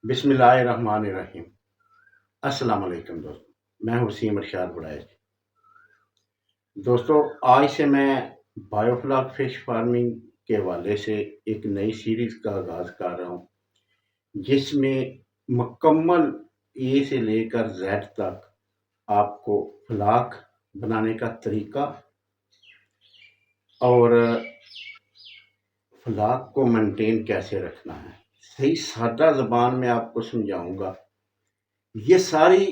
بسم اللہ الرحمن الرحیم۔ السلام علیکم دوستوں، میں وسیم ارشاد بڑائچ۔ دوستوں، آج سے میں بایو فلاک فش فارمنگ کے حوالے سے ایک نئی سیریز کا آغاز کر رہا ہوں، جس میں مکمل اے سے لے کر زیڈ تک آپ کو فلاک بنانے کا طریقہ اور فلاک کو مینٹین کیسے رکھنا ہے، صحیح سادہ زبان میں آپ کو سمجھاؤں گا۔ یہ ساری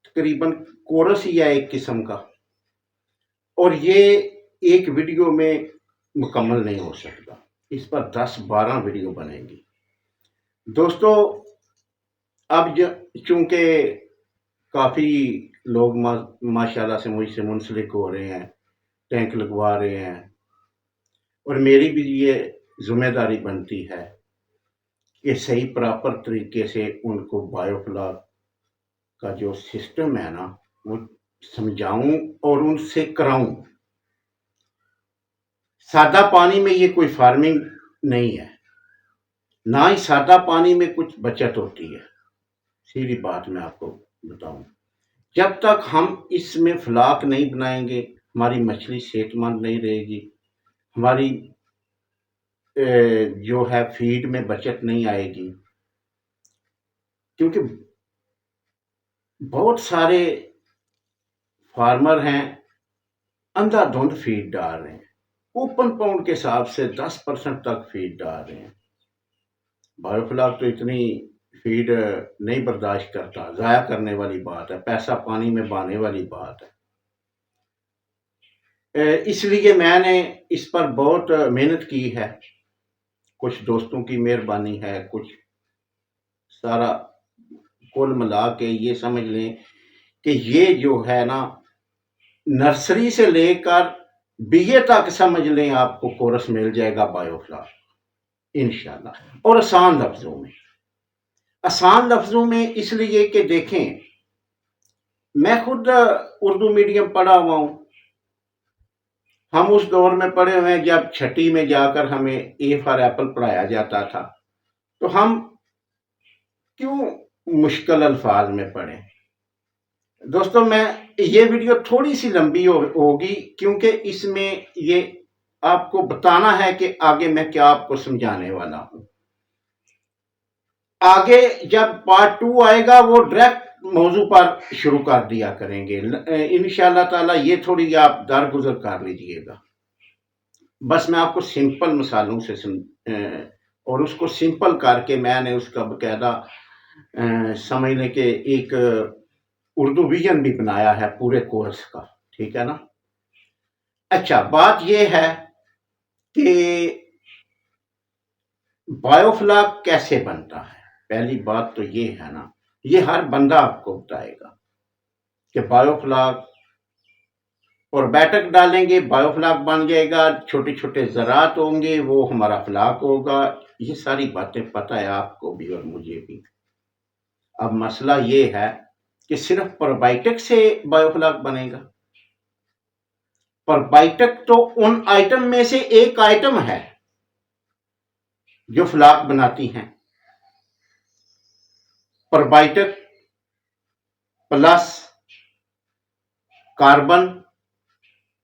تقریباً کورس ہی ہے ایک قسم کا، اور یہ ایک ویڈیو میں مکمل نہیں ہو سکتا، اس پر 10-12 ویڈیو بنیں گی۔ دوستو، اب چونکہ کافی لوگ ماشاءاللہ سے مجھ سے منسلک ہو رہے ہیں، ٹینک لگوا رہے ہیں، اور میری بھی یہ ذمہ داری بنتی ہے کہ صحیح پراپر طریقے سے ان کو بایو فلاک کا جو سسٹم ہے نا وہ سمجھاؤں اور ان سے کراؤں۔ سادہ پانی میں یہ کوئی فارمنگ نہیں ہے، نہ ہی سادہ پانی میں کچھ بچت ہوتی ہے، سیدھی بات میں آپ کو بتاؤں۔ جب تک ہم اس میں فلاک نہیں بنائیں گے، ہماری مچھلی صحت مند نہیں رہے گی، ہماری جو ہے فیڈ میں بچت نہیں آئے گی، کیونکہ بہت سارے فارمر ہیں اندھا دھند فیڈ ڈال رہے ہیں، کوپن پاؤنڈ کے حساب سے 10% تک فیڈ ڈال رہے ہیں۔ بایو فلاک تو اتنی فیڈ نہیں برداشت کرتا، ضائع کرنے والی بات ہے، پیسہ پانی میں بہانے والی بات ہے۔ اس لیے میں نے اس پر بہت محنت کی ہے، کچھ دوستوں کی مہربانی ہے، کچھ سارا کل ملا کے یہ سمجھ لیں کہ یہ جو ہے نا نرسری سے لے کر BA تک سمجھ لیں، آپ کو کورس مل جائے گا بایو فلاک انشاءاللہ، اور آسان لفظوں میں اس لیے کہ دیکھیں، میں خود اردو میڈیم پڑھا ہوا ہوں، ہم اس دور میں پڑھے ہوئے ہیں جب چھٹی میں جا کر ہمیں A فار ایپل پڑھایا جاتا تھا، تو ہم کیوں مشکل الفاظ میں پڑھیں۔ دوستوں، میں یہ ویڈیو تھوڑی سی لمبی ہوگی، کیونکہ اس میں یہ آپ کو بتانا ہے کہ آگے میں کیا آپ کو سمجھانے والا ہوں۔ آگے جب پارٹ 2 آئے گا وہ ڈائریکٹ موضوع پر شروع کر دیا کریں گے انشاءاللہ تعالی۔ یہ تھوڑی آپ درگزر کر لیجئے گا، بس میں آپ کو سمپل مثالوں سے اور اس کو سمپل کر کے میں نے اس کا باقاعدہ سمجھنے کے ایک اردو ویژن بھی بنایا ہے پورے کورس کا، ٹھیک ہے نا۔ اچھا، بات یہ ہے کہ بایو فلاک کیسے بنتا ہے۔ پہلی بات تو یہ ہے نا، یہ ہر بندہ آپ کو بتائے گا کہ بایو فلاک، اور بیٹک ڈالیں گے بایو فلاک بن جائے گا، چھوٹے چھوٹے ذرات ہوں گے وہ ہمارا فلاک ہوگا، یہ ساری باتیں پتہ ہے آپ کو بھی اور مجھے بھی۔ اب مسئلہ یہ ہے کہ صرف پربائٹک سے بایو فلاک بنے گا۔ پربائٹک تو ان آئٹم میں سے ایک آئٹم ہے جو فلاک بناتی ہیں۔ پربائٹک پلس کاربن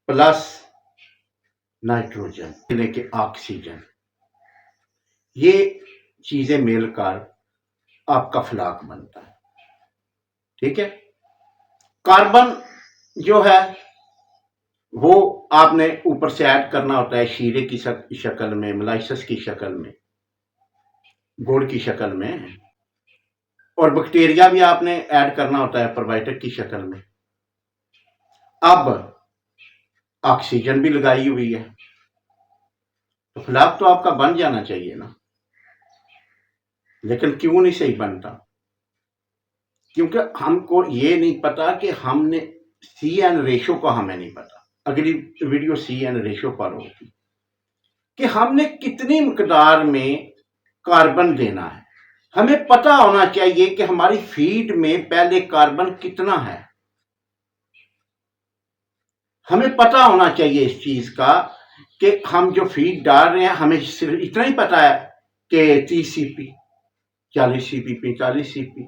پلس نائٹروجن یعنی کہ آکسیجن، یہ چیزیں مل کر آپ کا فلاک بنتا ہے، ٹھیک ہے۔ کاربن جو ہے وہ آپ نے اوپر سے ایڈ کرنا ہوتا ہے شیرے کی شکل میں، ملائسس کی شکل میں، گڑ کی شکل میں، اور بیکٹیریا بھی آپ نے ایڈ کرنا ہوتا ہے پربائٹک کی شکل میں۔ اب آکسیجن بھی لگائی ہوئی ہے، تو فلاک تو آپ کا بن جانا چاہیے نا، لیکن کیوں نہیں صحیح بنتا؟ کیونکہ ہم کو یہ نہیں پتا کہ ہم نے CN ریشو کا ہمیں نہیں پتا۔ اگلی ویڈیو CN ریشو پر ہوگی کہ ہم نے کتنی مقدار میں کاربن دینا ہے۔ ہمیں پتا ہونا چاہیے کہ ہماری فیڈ میں پہلے کاربن کتنا ہے، ہمیں پتا ہونا چاہیے اس چیز کا کہ ہم جو فیڈ ڈال رہے ہیں ہمیں صرف اتنا ہی پتا ہے کہ 30 CP، 40 CP 45 CP,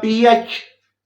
pH